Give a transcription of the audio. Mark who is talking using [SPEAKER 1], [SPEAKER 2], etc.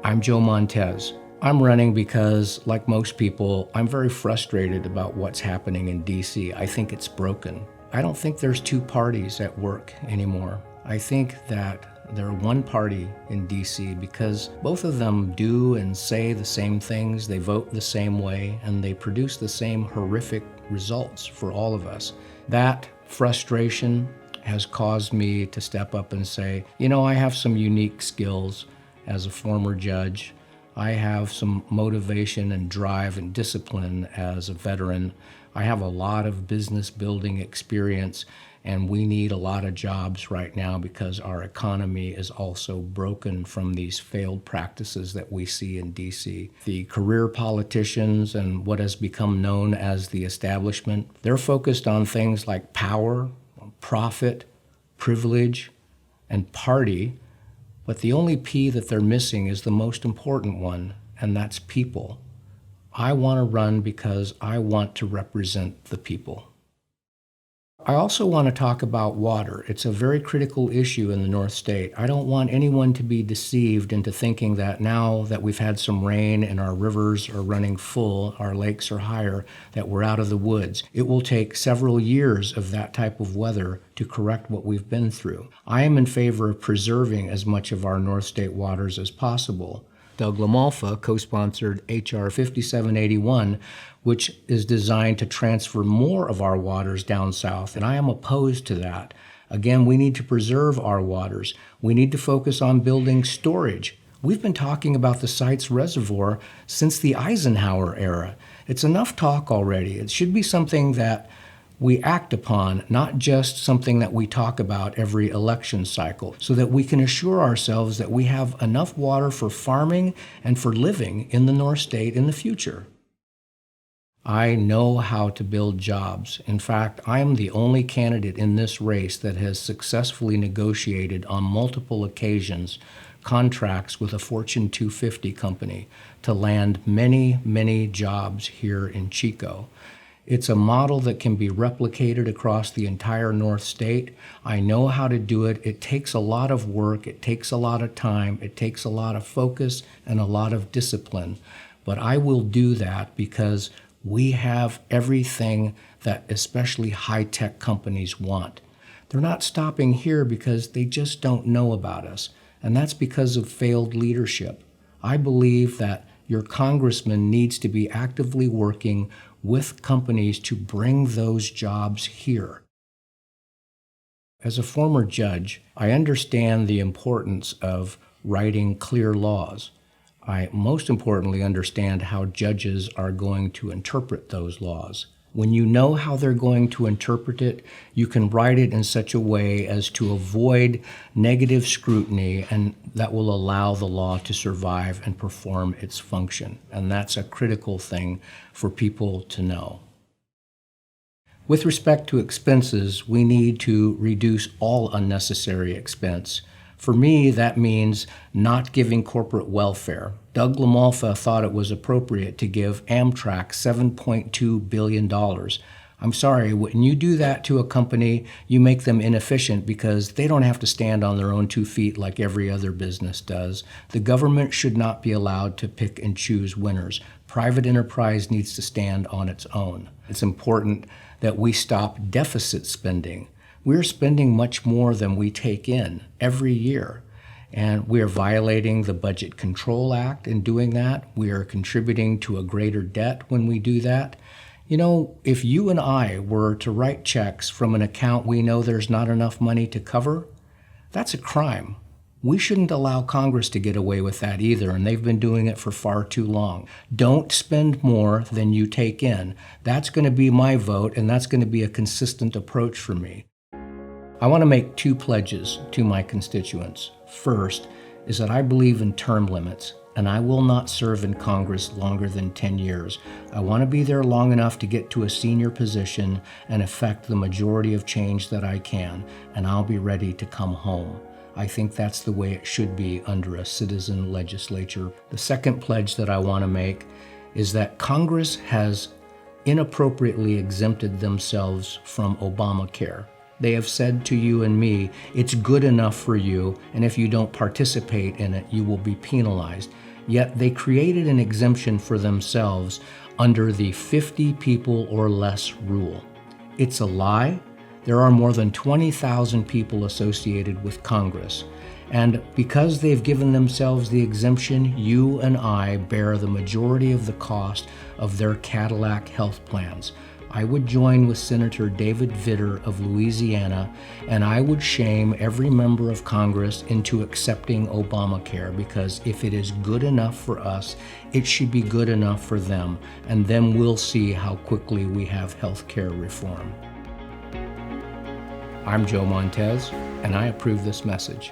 [SPEAKER 1] I'm JoeMontes. I'm running because, like most people, I'm very frustrated about what's happening in DC. I think it's broken. I don't think there's two parties at work anymore. I think that they're one party in DC because both of them do and say the same things, they vote the same way, and they produce the same horrific results for all of us. That frustration has caused me to step up and say, you know, I have some unique skills as a former judge. I have some motivation and drive and discipline as a veteran. I have a lot of business building experience, and we need a lot of jobs right now because our economy is also broken from these failed practices that we see in DC. The career politicians and what has become known as the establishment, they're focused on things like power, profit, privilege, and party. But the only P that they're missing is the most important one, and that's people. I want to run because I want to represent the people. I also want to talk about water. It's a very critical issue in the North State. I don't want anyone to be deceived into thinking that now that we've had some rain and our rivers are running full, our lakes are higher, that we're out of the woods. It will take several years of that type of weather to correct what we've been through. I am in favor of preserving as much of our North State waters as possible. Doug LaMalfa co-sponsored H.R. 5781, which is designed to transfer more of our waters down south, and I am opposed to that. Again, we need to preserve our waters. We need to focus on building storage. We've been talking about the Sites Reservoir since the Eisenhower era. It's enough talk already. It should be something that we act upon, not just something that we talk about every election cycle, so that we can assure ourselves that we have enough water for farming and for living in the North State in the future. I know how to build jobs. In fact, I am the only candidate in this race that has successfully negotiated on multiple occasions contracts with a Fortune 250 company to land many, many jobs here in Chico. It's a model that can be replicated across the entire North State. I know how to do it. It takes a lot of work. It takes a lot of time. It takes a lot of focus and a lot of discipline. But I will do that because we have everything that especially high-tech companies want. They're not stopping here because they just don't know about us. And that's because of failed leadership. I believe that your congressman needs to be actively working with companies to bring those jobs here. As a former judge, I understand the importance of writing clear laws. I most importantly understand how judges are going to interpret those laws. When you know how they're going to interpret it, you can write it in such a way as to avoid negative scrutiny, and that will allow the law to survive and perform its function. And that's a critical thing for people to know. With respect to expenses, we need to reduce all unnecessary expense. For me, that means not giving corporate welfare. Doug LaMalfa thought it was appropriate to give Amtrak $7.2 billion. I'm sorry, when you do that to a company, you make them inefficient because they don't have to stand on their own 2 feet like every other business does. The government should not be allowed to pick and choose winners. Private enterprise needs to stand on its own. It's important that we stop deficit spending. We're spending much more than we take in every year, and we are violating the Budget Control Act in doing that. We are contributing to a greater debt when we do that. You know, if you and I were to write checks from an account we know there's not enough money to cover, that's a crime. We shouldn't allow Congress to get away with that either, and they've been doing it for far too long. Don't spend more than you take in. That's going to be my vote, and that's going to be a consistent approach for me. I want to make 2 pledges to my constituents. First is that I believe in term limits, and I will not serve in Congress longer than 10 years. I want to be there long enough to get to a senior position and affect the majority of change that I can, and I'll be ready to come home. I think that's the way it should be under a citizen legislature. The second pledge that I want to make is that Congress has inappropriately exempted themselves from Obamacare. They have said to you and me, it's good enough for you, and if you don't participate in it, you will be penalized. Yet they created an exemption for themselves under the 50 people or less rule. It's a lie. There are more than 20,000 people associated with Congress. And because they've given themselves the exemption, you and I bear the majority of the cost of their Cadillac health plans. I would join with Senator David Vitter of Louisiana, and I would shame every member of Congress into accepting Obamacare, because if it is good enough for us, it should be good enough for them, and then we'll see how quickly we have health care reform. I'm JoeMontes, and I approve this message.